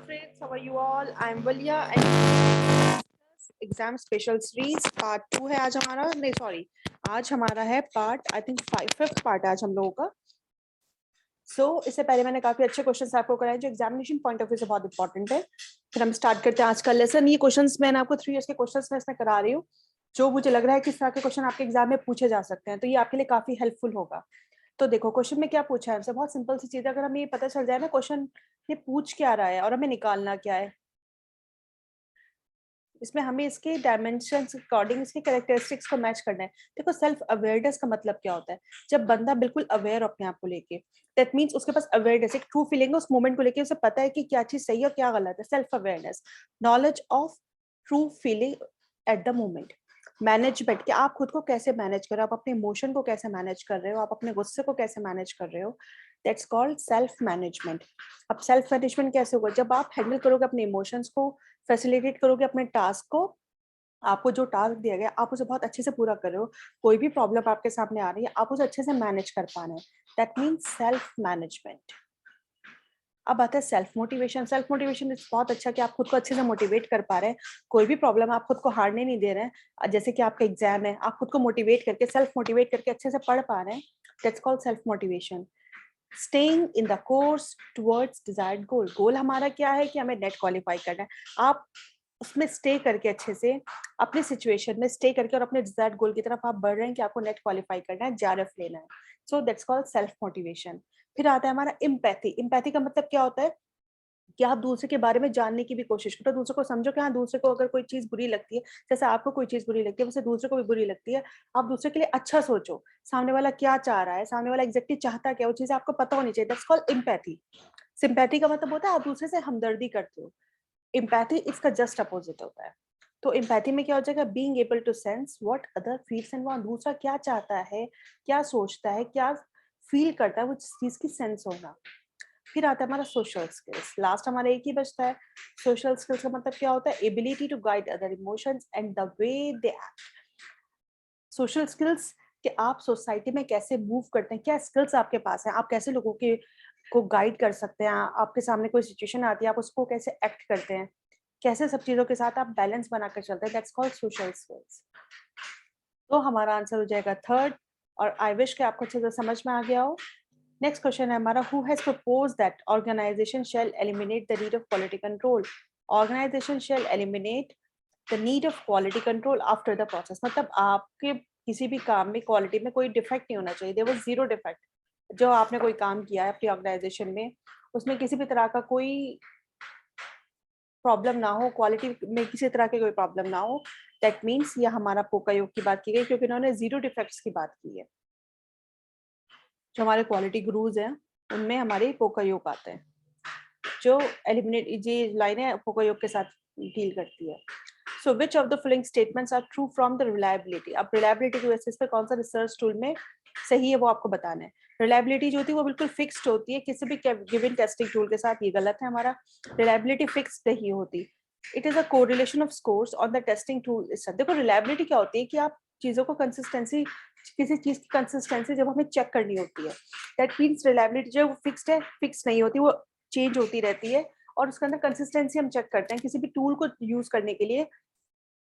friends, how are you all? I'm Valia and exam special series part 2 है आज हमारा, नहीं सॉरी, आज हमारा है part I think 5th part है आज हम लोगों का। इससे पहले मैंने काफी अच्छे क्वेश्चंस आपको कराए जो एग्जामिनेशन पॉइंट ऑफ व्यू से बहुत इंपॉर्टेंट है। फिर हम स्टार्ट करते हैं आज का लेसन। ये क्वेश्चंस मैंने आपको 3 इयर्स के क्वेश्चंस में इसमें करा रही हूँ जो मुझे लग रहा है कि इस तरह के क्वेश्चन आपके एग्जाम में पूछे जा सकते हैं, तो ये आपके लिए काफी हेल्पफुल होगा। तो देखो क्वेश्चन में क्या पूछा है हमसे, बहुत सिंपल सी चीज है। अगर हमें ये पता चल जाए ना क्वेश्चन ये पूछ क्या रहा है और हमें निकालना क्या है, इसमें हमें इसके डायमेंशंस अकॉर्डिंग इसके कैरेक्टरिस्टिक्स को मैच करना है। देखो सेल्फ अवेयरनेस का मतलब क्या होता है, जब बंदा बिल्कुल अवेयर हो अपने आप को लेके, दैट मींस उसके पास अवेयरनेस एक ट्रू फीलिंग है उस मोमेंट को लेके, उसे पता है कि क्या चीज सही है और क्या गलत है। Self awareness, knowledge of true feeling at the moment, management कि आप खुद को कैसे मैनेज कर रहे हो, आप अपने इमोशन को कैसे मैनेज कर रहे हो, आप अपने गुस्से को कैसे मैनेज कर रहे हो, दैट्स कॉल्ड सेल्फ मैनेजमेंट। अब सेल्फ मैनेजमेंट कैसे होगा, जब आप हैंडल करोगे अपने इमोशंस को, फैसिलिटेट करोगे अपने टास्क को, आपको जो टास्क दिया गया आप उसे बहुत अच्छे से पूरा कर रहे हो, कोई भी प्रॉब्लम आपके सामने आ रही है आप उसे अच्छे से मैनेज कर पा रहे हैं, दैट मीन्स सेल्फ मैनेजमेंट। अब आता है सेल्फ मोटिवेशन। सेल्फ मोटिवेशन इस बहुत अच्छा कि आप खुद को अच्छे से मोटिवेट कर पा रहे हैं, कोई भी प्रॉब्लम आप खुद को हारने नहीं दे रहे हैं। जैसे कि आपका एग्जाम है, आप खुद को मोटिवेट करके सेल्फ मोटिवेट करके अच्छे से पढ़ पा रहे हैं, that's called self motivation. Staying in the course towards desired goal, goal हमारा क्या है कि हमें नेट क्वालिफाई करना है। आप उसमें स्टे करके अच्छे से अपने सिचुएशन में स्टे करके और अपने डिजायर्ड गोल की तरफ आप बढ़ रहे हैं कि आपको नेट क्वालिफाई करना है, जेआरएफ लेना है। So that's called self motivation. फिर आता है हमारा इम्पैथी। इम्पैथी का मतलब क्या होता है कि आप दूसरे के बारे में जानने की भी कोशिश करो, दूसरे को समझो कि हाँ दूसरे को अगर कोई चीज बुरी लगती है, जैसे आपको कोई चीज बुरी लगती है वैसे दूसरे को भी बुरी लगती है, आप दूसरे के लिए अच्छा सोचो, सामने वाला क्या चाह रहा है, सामने वाला एग्जैक्टली चाहता क्या, वो चीजें आपको पता होनी चाहिए, दैट्स कॉल्ड इम्पैथी। सिंपैथी का मतलब होता है आप दूसरे से हमदर्दी करते हो, इम्पैथी इसका जस्ट अपोजिट होता है। तो इम्पैथी में क्या हो जाएगा, being able to sense what other feels and want, दूसरा क्या चाहता है, क्या सोचता है, क्या फील करता है, वो चीज की सेंस होना। फिर आता है हमारा सोशल स्किल्स, लास्ट हमारा एक ही बचता है। सोशल स्किल्स का मतलब क्या होता है, ability to guide other emotions and the way they act. Social skills कि आप सोसाइटी में कैसे मूव करते हैं, क्या स्किल्स आपके पास है, आप कैसे लोगों के को गाइड कर सकते हैं, आपके सामने कोई सिचुएशन आती है आप उसको कैसे एक्ट करते हैं, कैसे सब चीजों के साथ आप बैलेंस बनाकर चलते हैं, दैट्स कॉल्ड सोशल स्किल्स। तो हमारा आंसर हो जाएगा थर्ड, और आई विश कि आपको अच्छे से समझ में आ गया हो। नेक्स्ट क्वेश्चन है हमारा, who has propose that organisation shall eliminate the need of quality control. Organisation shall eliminate the need of quality control after the process, मतलब आपके किसी भी काम में क्वालिटी में कोई डिफेक्ट नहीं होना चाहिए, देयर वाज जीरो डिफेक्ट। जो आपने कोई काम किया है अपनी ऑर्गेनाइजेशन में उसमें किसी भी तरह का कोई प्रॉब्लम ना हो, क्वालिटी में किसी तरह की कोई प्रॉब्लम ना हो, दैट मीन्स ये हमारा पोका योग की बात की गई, क्योंकि इन्होंने जीरो डिफेक्ट्स की बात की है। जो हमारे क्वालिटी गुरुज हैं उनमें हमारे पोका योग आते हैं, जो एलिमिनेट ये लाइनें पोका योग के साथ डील करती है। So which of the following statements are true from the reliability. अब रिलायबिलिटी के बेसिस पे कौन सा रिसर्च टूल में सही है वो आपको बताना है। रिलायबिलिटी जो होती है वो बिल्कुल फिक्स्ड होती है किसी भी गिवन टेस्टिंग टूल के साथ, ये गलत है हमारा, रिलायबिलिटी फिक्स्ड नहीं होती। It is a correlation of scores on the testing tool. देखो रिलायबिलिटी क्या होती है कि आप चीजों को कंसिस्टेंसी, किसी चीज की कंसिस्टेंसी जब हमें चेक करनी होती है, दैट मीन्स रिलायबिलिटी जो फिक्स्ड है, फिक्स नहीं होती, वो चेंज होती रहती है, और उसके अंदर कंसिस्टेंसी हम चेक करते हैं किसी भी टूल को यूज करने के लिए।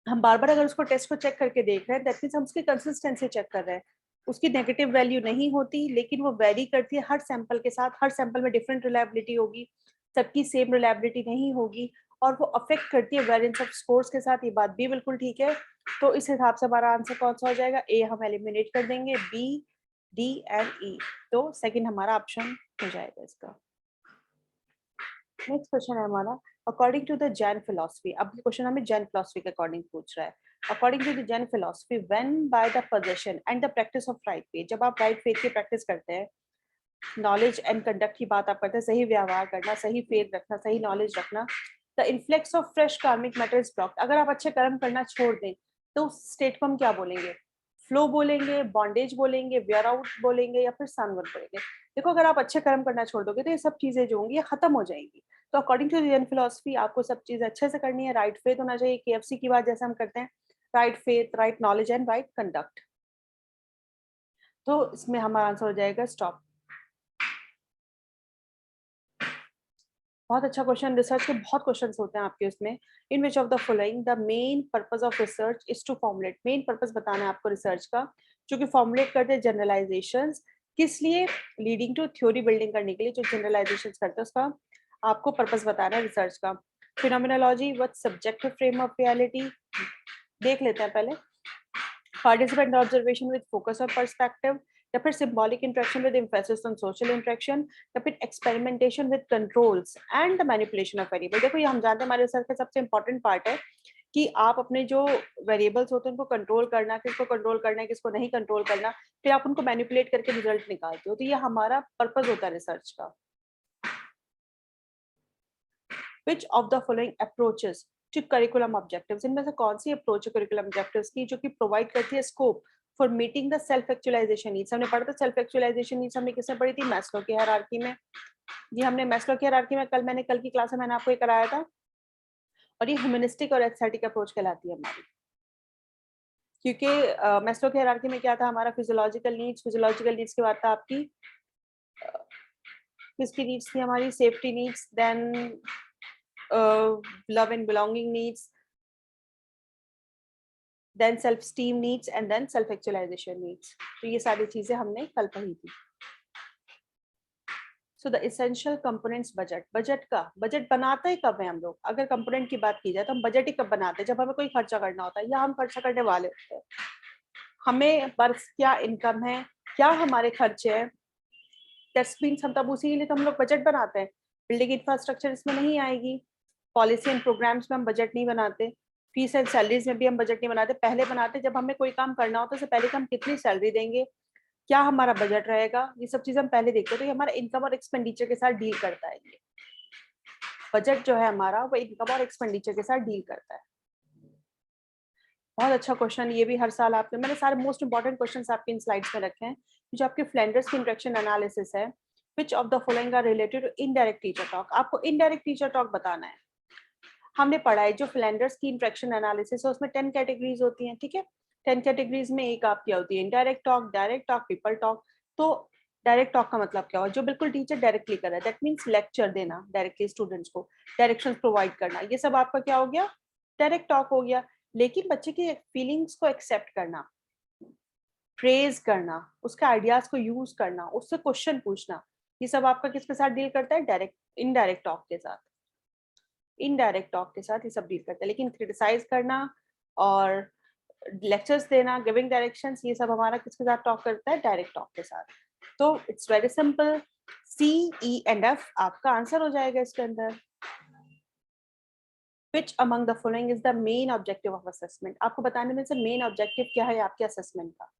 हम बार बार अगर उसको टेस्ट को चेक करके देख रहे हैं, दैट मीन्स हम उसकी कंसिस्टेंसी चेक कर रहे हैं। उसकी नेगेटिव वैल्यू नहीं होती, लेकिन वो वेरी करती है हर सैंपल के साथ, हर सैंपल में डिफरेंट रिलायबिलिटी होगी, सबकी सेम रिलायबिलिटी नहीं होगी, और वो अफेक्ट करती है वेरिएंस ऑफ स्कोर्स के साथ, ये बात भी बिल्कुल ठीक है। तो इस हिसाब से हमारा आंसर कौन सा हो जाएगा, ए हम एलिमिनेट कर देंगे, बी, डी एंड ई, तो सेकंड हमारा ऑप्शन हो जाएगा इसका। नेक्स्ट क्वेश्चन है हमारा, according to the Jain philosophy. अब क्वेश्चन हमें जैन फिलोसफी के अकॉर्डिंग पूछ रहा है। According to the Jain philosophy, when by the possession and the practice of right faith, जब आप राइट फेथ की प्रैक्टिस करते हैं, नॉलेज एंड कंडक्ट की बात आप करते हैं, सही व्यवहार करना, सही फेथ रखना, सही नॉलेज रखना, द इन्फ्लेक्स ऑफ फ्रेश कार्मिक मैटर इज ब्लॉक्ड। अगर आप अच्छे कर्म करना छोड़ दें तो उस स्टेट को हम क्या बोलेंगे, फ्लो बोलेंगे, बॉन्डेज बोलेंगे, वेयर आउट बोलेंगे, या फिर सनवर्ड बोलेंगे। देखो अगर आप अच्छे कर्म करना छोड़ दोगे तो ये सब चीजें जो होंगी ये खत्म हो जाएंगी। तो अकॉर्डिंग टू जैन फिलोसफी आपको सब चीजें अच्छे से करनी है, राइट फेथ होना चाहिए, केएफसी की बात जैसे हम करते हैं, right faith, right knowledge and right conduct. तो इसमें हमारा आंसर हो जाएगा स्टॉप। बहुत अच्छा क्वेश्चन। रिसर्च के बहुत क्वेश्चंस होते हैं आपके उसमें। In which of the following the main purpose of research is to formulate, main purpose बताना है आपको रिसर्च का, जो कि फॉर्मुलेट करते हैं जनरलाइजेशंस, किस लिए, लीडिंग टू थ्योरी बिल्डिंग करने के लिए जो जनरलाइजेशंस करते हैं उसका आपको पर्पस बताना है रिसर्च का। Phenomenology, what subjective frame of reality, देख लेते हैं पहले। पार्टिसिपेंट ऑब्जर्वेशन विद फोकस और पर्सपेक्टिव, या फिर symbolic interaction with emphasis on social interaction, या फिर experimentation with controls and the manipulation of variable. देखो ये हम जानते हैं हमारे रिसर्च का सबसे इंपॉर्टेंट पार्ट है कि आप अपने जो वेरिएबल्स होते हैं उनको कंट्रोल करना, किसको कंट्रोल करना है किसको नहीं कंट्रोल करना, फिर आप उनको मैनिपुलेट करके रिजल्ट निकालते हो। तो ये हमारा पर्पस होता है रिसर्च का। Which of the following approaches to curriculum objectives, इनमें से कौन सी अप्रोच है करिकुलम ऑब्जेक्टिव्स की जो कि प्रोवाइड करती है scope for meeting the self actualisation needs. हमने पढ़ा था सेल्फ एक्चुअलाइजेशन नीड्स, हमने किसमें पढ़ी थी, मैस्लो की हायरार्की में। ये हमने मैस्लो की हायरार्की में कल की क्लास में मैंने आपको ये कराया था। और ये ह्यूमनिस्टिक और एस्थेटिक अप्रोच कहलाती है हमारी, क्योंकि मैस्लो की हायरार्की में क्या था हमारा, फिजियोलॉजिकल नीड्स के बाद था आपकी किसकी नीड्स थी हमारी, safety needs, then love and belonging needs, then self esteem needs and then self actualization needs। तो ये सारी चीजें हमने कल पढ़ी थी। So the essential components budget, budget बनाते ही कब है हम लोग, अगर कंपोनेंट की बात की जाए तो हम बजट ही कब बनाते हैं, जब हमें कोई खर्चा करना होता है या हम खर्चा करने वाले होते हैं, हमें बस क्या इनकम है, क्या हमारे खर्चे हैं, दैट्स मीन्स हम तब उसी के लिए तो हम लोग बजट बनाते हैं। बिल्डिंग इंफ्रास्ट्रक्चर इसमें नहीं आएगी, पॉलिसी एंड प्रोग्राम्स में हम बजट नहीं बनाते, फीस एंड सैलरीज में भी हम बजट नहीं बनाते। पहले बनाते जब हमें कोई काम करना होता है उससे पहले कि हम कितनी सैलरी देंगे, क्या हमारा बजट रहेगा, ये सब चीजें हम पहले देखते हैं। तो ये हमारा इनकम और एक्सपेंडिचर के साथ डील करता है। ये बजट जो है हमारा वो इनकम और एक्सपेंडिचर के साथ डील करता है। बहुत अच्छा क्वेश्चन, ये भी हर साल आपके, मैंने सारे मोस्ट इंपॉर्टेंट क्वेश्चंस आपके इन स्लाइड्स में रखे हैं। जो आपके फ्लेंडर्स की इंटरेक्शन एनालिसिस है, which of the following are related to indirect teacher talk, आपको इनडायरेक्ट टीचर टॉक बताना है। हमने पढ़ा है जो फ्लेंडर्स की इंटरेक्शन एनालिसिस है उसमें 10 कैटेगरीज होती हैं, ठीक है। 10 कैटेगरीज में एक आपकी होती है indirect talk, direct talk, people talk. तो डायरेक्ट टॉक का मतलब क्या हुआ, जो बिल्कुल टीचर डायरेक्टली कर रहा है, दैट मीन्स लेक्चर देना डायरेक्टली स्टूडेंट्स को, डायरेक्शंस प्रोवाइड करना, ये सब आपका क्या हो गया, डायरेक्ट टॉक हो गया। लेकिन बच्चे की फीलिंग्स को एक्सेप्ट करना, प्रेज करना, उसके आइडियाज को यूज करना, उससे क्वेश्चन पूछना, ये सब आपका किसके साथ डील करता है, डायरेक्ट इनडायरेक्ट टॉक के साथ। इनडायरेक्ट टॉक के साथ ये सब डील करते हैं। लेकिन क्रिटिसाइज करना और लेक्चर्स देना, गिविंग डायरेक्शंस, ये सब हमारा किसके साथ टॉक करता है, डायरेक्ट टॉक के साथ। तो it's very simple, C, E and F आपका आंसर हो जाएगा इसके अंदर। Which among the following is the main objective of assessment, आपको बताने में से मेन ऑब्जेक्टिव क्या है आपके असेसमेंट का,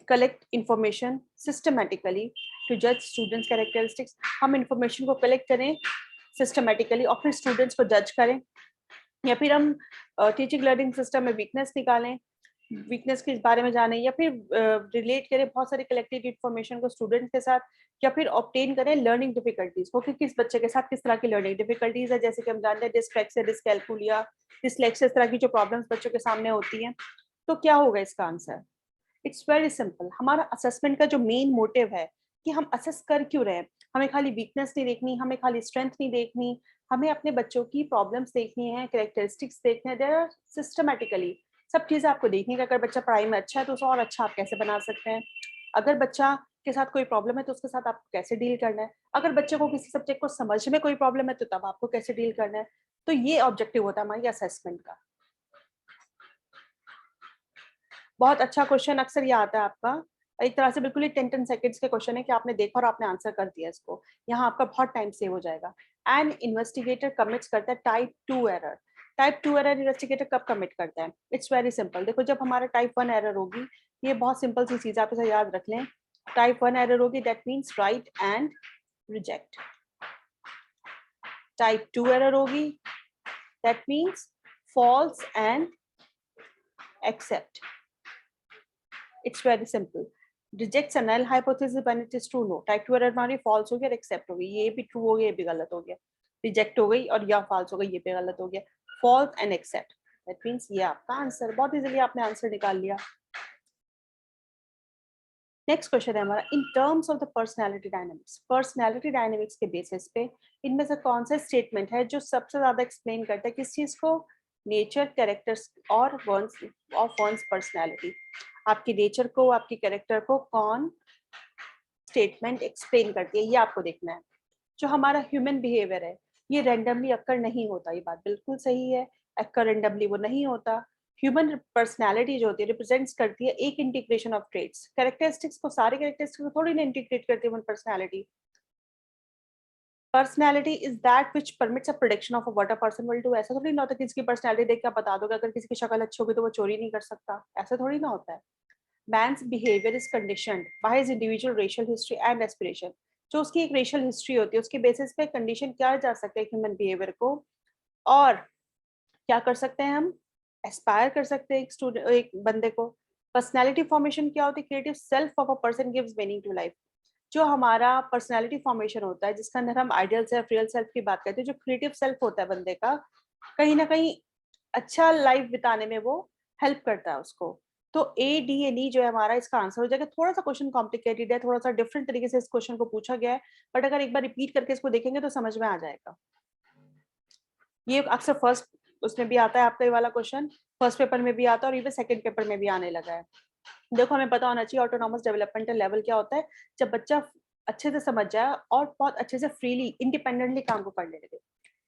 कलेक्ट इंफॉर्मेशन सिस्टमेटिकली टू जज स्टूडेंट्स कैरेक्टरिस्टिक्स, हम इंफॉर्मेशन को कलेक्ट करें सिस्टमेटिकली और फिर स्टूडेंट्स को जज करें, या फिर हम टीचिंग लर्निंग सिस्टम में वीकनेस निकालें, वीकनेस के बारे में जाने, या फिर रिलेट करें बहुत सारी कलेक्टेड इंफॉर्मेशन को स्टूडेंट के साथ, या फिर ऑब्टेन करें लर्निंग डिफिकल्टीज को कि किस बच्चे के साथ किस तरह की लर्निंग डिफिकल्टीज है। जैसे कि हम जानते हैं डिस्लेक्सिया, डिस्कैल्कुलिया, डिसलेक्सिया, इस तरह की जो प्रॉब्लम्स बच्चों के सामने होती हैं। तो क्या होगा इसका आंसर, इट्स वेरी सिंपल। हमारा असेसमेंट का जो मेन मोटिव है कि हम असेस कर क्यों रहे हैं, हमें खाली वीकनेस नहीं देखनी, हमें खाली स्ट्रेंथ नहीं देखनी, हमें अपने बच्चों की प्रॉब्लम्स देखनी है, कैरेक्टरिस्टिक्स देखने हैं, देयर आर सिस्टमेटिकली सब चीजें आपको देखनी है कि अगर बच्चा पढ़ाई में अच्छा है तो उसे और अच्छा आप कैसे बना सकते हैं, अगर बच्चा के साथ कोई प्रॉब्लम है तो उसके साथ आपको कैसे डील करना है, अगर बच्चे को किसी सब्जेक्ट को समझ में कोई प्रॉब्लम है तो तब आपको कैसे डील करना है। तो ये ऑब्जेक्टिव होता है हमारी असेसमेंट का। बहुत अच्छा क्वेश्चन, अक्सर ये आता है आपका, एक तरह से बिल्कुल ही 10 सेकंड्स के क्वेश्चन है कि आपने देखा और आपने आंसर कर दिया इसको, यहाँ आपका बहुत टाइम सेव हो जाएगा। एन इन्वेस्टिगेटर कमिट्स करता है type 2 error, type 2 error investigator कब कमिट करता है, इट्स वेरी सिंपल। देखो जब हमारा टाइप 1 एरर होगी, ये बहुत सिंपल सी चीज आप इसे याद रख लें, टाइप 1 एरर होगी that means right and reject, type 2 error होगी that means false and accept, it's very simple। rejects a null hypothesis when it is true, no, type 2 error हमारी false हो गई और accept हो गई, ये भी true हो गया, ये भी गलत हो गया, reject हो गई और या false हो गई, ये भी गलत हो गया, false and accept, that means ये आपका आंसर, बहुत इजीली आपने आंसर निकाल लिया। नेक्स्ट क्वेश्चन है हमारा, इन terms of the personality dynamics के बेसिस पे इनमें से कौन सा स्टेटमेंट है जो सबसे ज्यादा एक्सप्लेन करता है किस चीज को, नेचर, कैरेक्टर्स और वंस पर्सनैलिटी। आपकी नेचर को, आपकी कैरेक्टर को कौन स्टेटमेंट एक्सप्लेन करती है, ये आपको देखना है। जो हमारा ह्यूमन बिहेवियर है ये रैंडमली अक्कर नहीं होता, ये बात बिल्कुल सही है, अक्कर रैंडमली वो नहीं होता। ह्यूमन पर्सनालिटी जो होती है रिप्रेजेंट्स करती है एक इंटीग्रेशन ऑफ ट्रेट्स, कैरेक्टरिस्टिक्स को, सारे कैरेक्टरिस्टिक्स को थोड़ी ना इंटीग्रेट करती है human personality. Personality is that which permits a prediction of what a person will do. ऐसा थोड़ी ना होता किसी की पर्सनालिटी देख के आप बता दोगे अगर किसी की शक्ल अच्छी होगी तो वो चोरी नहीं कर सकता, ऐसा थोड़ी ना होता है। Man's behavior is conditioned by his individual racial history and aspiration। जो उसकी एक रेशियल हिस्ट्री होती है उसके बेसिस पे कंडीशन किया जा सकता है ह्यूमन बिहेवियर को, और क्या कर सकते हैं हम, एस्पायर कर सकते हैं एक स्टूडेंट, एक बंदे को। पर्सनालिटी फॉर्मेशन क्या होती है, creative self of a person gives meaning to life. जो हमारा पर्सनालिटी फॉर्मेशन होता है जिसके अंदर हम आइडियल सेल्फ, रियल सेल्फ की बात करते हैं, जो क्रिएटिव सेल्फ होता है बंदे का, कहीं ना कहीं अच्छा लाइफ बिताने में वो हेल्प करता है उसको। तो ADNE जो है हमारा इसका आंसर हो जाएगा। थोड़ा सा क्वेश्चन कॉम्प्लिकेटेड है, थोड़ा सा डिफरेंट तरीके से इस क्वेश्चन को पूछा गया है, बट अगर एक बार रिपीट करके इसको देखेंगे तो समझ में आ जाएगा। ये अक्सर फर्स्ट उसमें भी आता है आपका ये वाला क्वेश्चन, फर्स्ट पेपर में भी आता है और इवन सेकंड पेपर में भी आने लगा है। देखो हमें पता होना चाहिए ऑटोनॉमस डेवलपमेंटल लेवल क्या होता है, जब बच्चा अच्छे से समझ जाए और बहुत अच्छे से फ्रीली इंडिपेंडेंटली काम को करने लगे।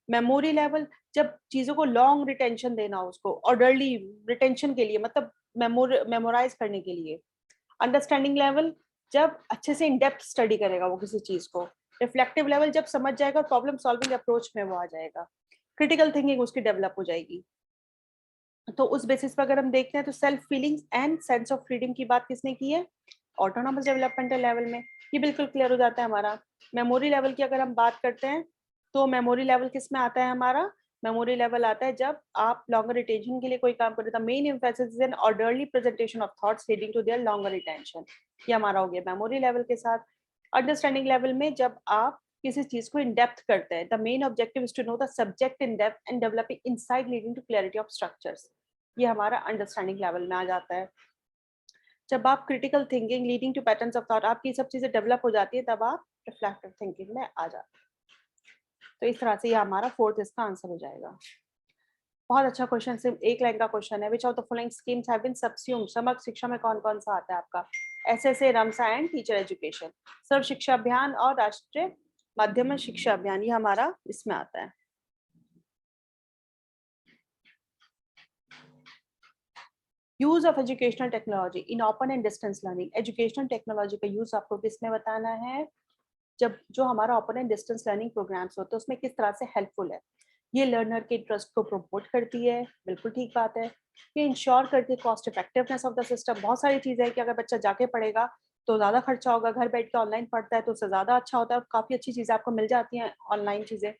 मेमोरी लेवल, जब चीजों को लॉन्ग रिटेंशन देना हो उसको, ऑर्डरली रिटेंशन के लिए, मतलब मेमोराइज करने के लिए। अंडरस्टैंडिंग लेवल, जब अच्छे से इन डेप्थ स्टडी करेगा वो किसी चीज को। रिफ्लेक्टिव लेवल, जब समझ जाएगा और प्रॉब्लम सॉल्विंग अप्रोच में वो आ जाएगा। क्रिटिकल थिंकिंग उसकी डेवलप हो जाएगी। तो उस बेसिस पर अगर हम देखते हैं तो self feelings and sense of freedom की बात किसने की है, ऑटोनॉमस डेवलपमेंटल लेवल में। ये बिल्कुल क्लियर हो जाता है हमारा। मेमोरी लेवल की अगर हम बात करते हैं तो मेमोरी लेवल किस में आता है हमारा, मेमोरी लेवल आता है जब आप लॉन्गर रिटेंशन के लिए कोई काम करते हैं। Main emphasis is an orderly presentation of thoughts leading to their longer retention. ये हमारा हो गया मेमोरी लेवल के साथ। अंडरस्टैंडिंग लेवल में जब आप किसी चीज को इन डेप्थ करते हैं, the main objective is to know the subject in depth and developing insight leading to clarity of structures. ये हमारा अंडरस्टैंडिंग लेवल में आ जाता है। जब आप critical thinking leading to patterns of thought, आपकी सब चीजें डेवलप हो जाती है, तब आप रिफ्लेक्टिव थिंकिंग में आ जाते हैं। तो इस तरह से ये हमारा फोर्थ इसका आंसर हो जाएगा। बहुत अच्छा क्वेश्चन, सिर्फ एक लाइन का क्वेश्चन है। Which of the following schemes have been subsumed. Samagra Shiksha में कौन कौन सा आता है आपका, SSA, रमसा एंड टीचर एजुकेशन। सर्व शिक्षा अभियान और राष्ट्रीय माध्यमिक शिक्षा अभियान, ये हमारा इसमें आता है। Use of educational technology in open and distance learning. Educational technology का यूज आपको किसमें बताना है, जब जो हमारा open and distance learning programs होते हैं उसमें किस तरह से हेल्पफुल है। ये लर्नर के इंटरेस्ट को प्रमोट करती है, बिल्कुल ठीक बात है। ये इंश्योर करती है cost effectiveness of the system. बहुत सारी चीजें हैं कि अगर बच्चा जाके पढ़ेगा तो ज्यादा खर्चा होगा, घर बैठ के ऑनलाइन पढ़ता है तो उससे ज्यादा अच्छा होता है, काफी अच्छी चीजें आपको मिल जाती हैं ऑनलाइन चीजें।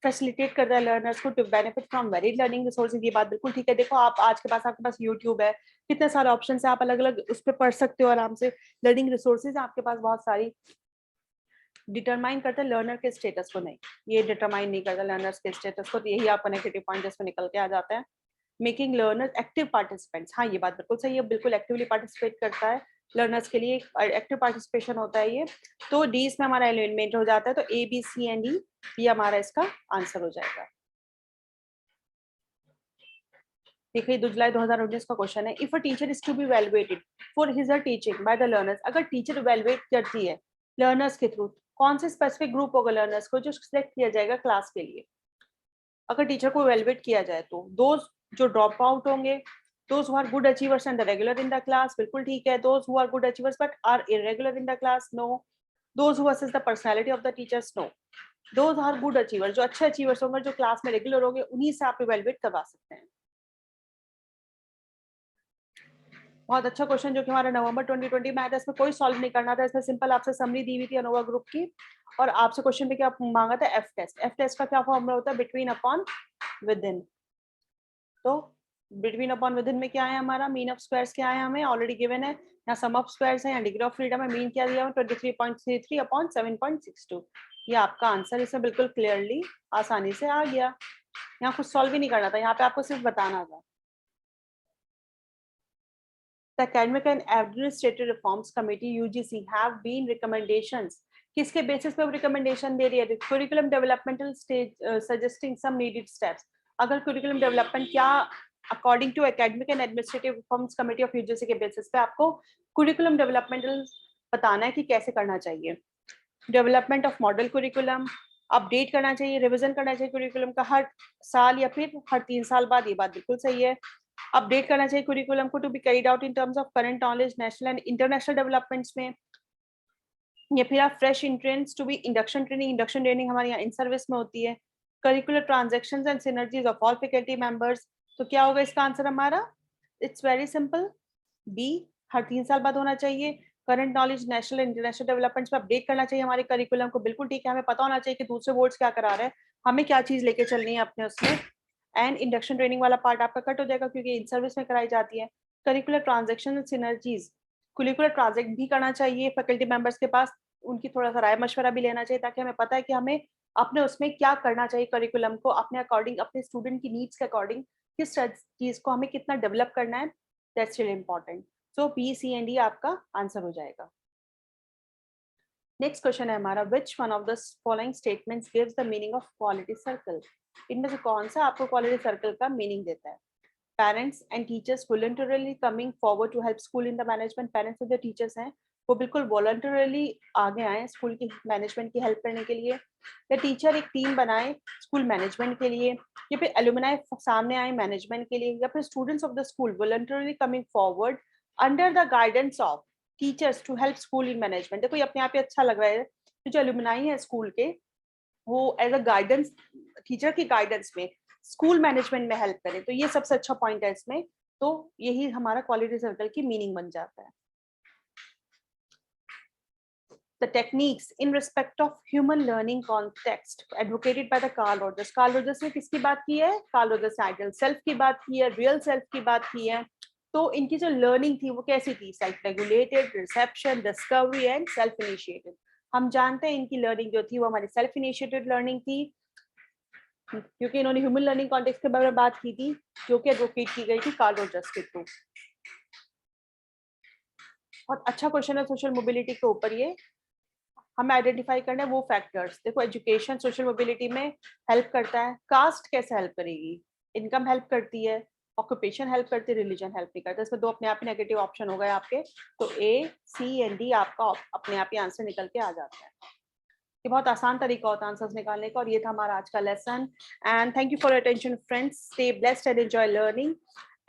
फैसिलिटेट करता है लर्नर्स को to benefit from varied learning resources. ये बात बिल्कुल ठीक है। देखो आप आज के पास, आपके पास यूट्यूब है, कितने सारे ऑप्शन है, आप अलग अलग उस पर पढ़ सकते हो आराम से। लर्निंग रिसोर्सेज आपके पास बहुत सारी। डिटरमाइन करता है लर्नर के स्टेटस को, नहीं ये डिटरमाइन नहीं करता लर्नर्स के स्टेटस को। तो यही आपका नेगेटिव पॉइंट जिसमें निकल के आ जाता है। मेकिंग लर्नर्स एक्टिव पार्टिसिपेंट्स, हाँ ये बात बिल्कुल सही है, बिल्कुल एक्टिवली पार्टिसिपेट करता है लर्नर्स के लिए, एक्टिव पार्टिसिपेशन होता है ये। तो डी इसमें हमारा एलिमेंट हो जाता है, तो ABCD ये हमारा इसका आंसर हो जाएगा। देखिए 2 जुलाई 2019 का क्वेश्चन है, if a teacher is to be evaluated for his or teaching by the learners. अगर टीचर इवैल्यूएट करती है लर्नर्स के थ्रू, कौन से स्पेसिफिक ग्रुप होगा लर्नर्स को जो सिलेक्ट किया जाएगा क्लास के लिए। अगर टीचर को इवैल्यूएट किया जाए तो दोज जो ड्रॉप आउट होंगे, those who are good achievers and regular in the class, बिल्कुल ठीक है। Those who are good achievers but are irregular in the class, no. Those who assess the personality of the teachers, no. Those are good achievers, जो अच्छे achievers होंगे, जो class में regular होंगे, उन्हीं से आप इवैल्यूएट करवा सकते हैं। बहुत अच्छा क्वेश्चन जो कि हमारा नवंबर 2020 में आया था। इसमें कोई सॉल्व नहीं करना था, इसमें सिंपल आपसे समरी दी हुई थी अनोवा ग्रुप की, और आपसे क्वेश्चन पे क्या मांगा था, एफ टेस्ट। एफ टेस्ट का क्या फॉर्मूला होता है, बिटवीन अपॉन विद इन। तो बिटवीन अपॉन विद इन में क्या है हमारा, मीन ऑफ स्क्वायर्स क्या है हमें ऑलरेडी गिवन है। यहाँ सम ऑफ स्क्वायर्स है, यहाँ डिग्री ऑफ फ्रीडम है, मीन क्या दिया हुआ 23.33 अपॉन 7.62। ये आपका आंसर इसमें बिल्कुल क्लियरली आसानी से आ गया। यहाँ कुछ सॉल्व ही नहीं करना था, यहाँ पे आपको सिर्फ बताना था। The Academic and Administrative Reforms Committee (UGC) have been recommendations. किसके बेसिस पे वो रिकमेंडेशन दे रही है? Curriculum developmental stage suggesting some needed steps. अगर curriculum development क्या according to Academic and Administrative Reforms Committee of UGC के बेसिस पे आपको curriculum developmental बताना है कि कैसे करना चाहिए. Development of model curriculum, update करना चाहिए, रिवीजन करना चाहिए कुरिकुलम का हर साल या फिर हर 3 साल बाद, ये बात बिल्कुल सही है. अपडेट करना चाहिए कुरिकुलम को to be carried out in terms of current knowledge, national and international developments में. या फिर आप fresh entrants to be induction training हमारे यहाँ इन सर्विस में होती है. Curricular transactions and synergies of all faculty members. तो क्या होगा इसका आंसर हमारा? इट्स वेरी सिंपल, बी, हर 3 साल बाद होना चाहिए. Current knowledge, national international developments में अपडेट करना चाहिए हमारे करिकुलम को. बिल्कुल ठीक है, हमें पता होना चाहिए कि दूसरे बोर्ड्स क्या करा रहे हैं, हमें क्या चीज लेके चलनी है अपने उसमें. एंड इंडक्शन ट्रेनिंग वाला पार्ट आपका कट हो जाएगा क्योंकि इन सर्विस में कराई जाती है. Curricular transaction and synergies, curricular project भी करना चाहिए फैकल्टी मेंबर्स के पास, उनकी थोड़ा सा राय मशवरा भी लेना चाहिए ताकि हमें पता है कि हमें अपने उसमें क्या करना चाहिए करिकुलम को अपने अकॉर्डिंग, अपने स्टूडेंट की नीड्स के अकॉर्डिंग किस चीज को हमें कितना डेवलप करना है. That's really important. So B, C and D आपका आंसर हो जाएगा. नेक्स्ट क्वेश्चन है हमारा, which one of the following statements gives the meaning of quality circle. इनमें से कौन सा आपको क्वालिटी सर्कल का मीनिंग देता है? Parents and teachers voluntarily coming forward to help school in the management. Parents जो टीचर्स हैं वो बिल्कुल वॉलंटरली आगे आए स्कूल की मैनेजमेंट की हेल्प करने के लिए. या टीचर एक टीम बनाए स्कूल मैनेजमेंट के लिए. या फिर एलुमनाई सामने आए मैनेजमेंट के लिए. या फिर students of the school voluntarily coming forward under the guidance of teachers to help school in management. देखो ये अपने आप ही अच्छा लग रहा है कि जो एलुमनाई है स्कूल के वो एज अ गाइडेंस, टीचर की गाइडेंस में स्कूल मैनेजमेंट में हेल्प करें. तो ये सबसे अच्छा पॉइंट है इसमें. तो यही हमारा क्वालिटी सर्कल की मीनिंग बन जाता है. The techniques in respect of human learning context advocated by the Carl Rogers. Carl Rogers ने किसकी बात की है? Carl Rogers ने आइडियल सेल्फ की बात की है, रियल सेल्फ की बात की है. तो इनकी जो लर्निंग थी वो कैसी थी? Self regulated, reception, discovery and self initiated. हम जानते हैं इनकी लर्निंग जो थी वो हमारी सेल्फ इनिशिएटेड लर्निंग थी क्योंकि इन्होंने ह्यूमन लर्निंग कॉन्टेक्स्ट के बारे में बात की थी जो कि एडवोकेट की गई थी कार्ल रोजर्स के थ्रू. और अच्छा क्वेश्चन है सोशल मोबिलिटी के ऊपर. ये हमें आइडेंटिफाई करना है वो फैक्टर्स. देखो एजुकेशन सोशल मोबिलिटी में हेल्प करता है. कास्ट कैसे हेल्प करेगी? इनकम हेल्प करती है, ऑक्यूपेशन हेल्प करती है, रिलीजन हेल्प नहीं करता. इसमें दो अपने आप ही नेगेटिव ऑप्शन हो गए आपके. तो ए, सी एंड डी आपका अपने आप ही आंसर निकल के आ जाता है. ये बहुत आसान तरीका होता है आंसर्स निकालने का. और ये था हमारा आज का lesson. And thank you for your attention friends. Stay blessed and enjoy learning.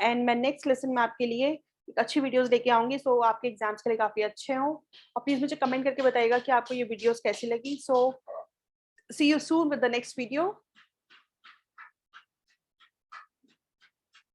And मैं नेक्स्ट लेसन में आपके लिए अच्छी वीडियोस लेके आऊंगी सो आपके एग्जाम्स के लिए काफी अच्छे हों. और प्लीज मुझे कमेंट करके बताइएगा कि आपको ये वीडियोस कैसी लगी. So see you soon with the next video.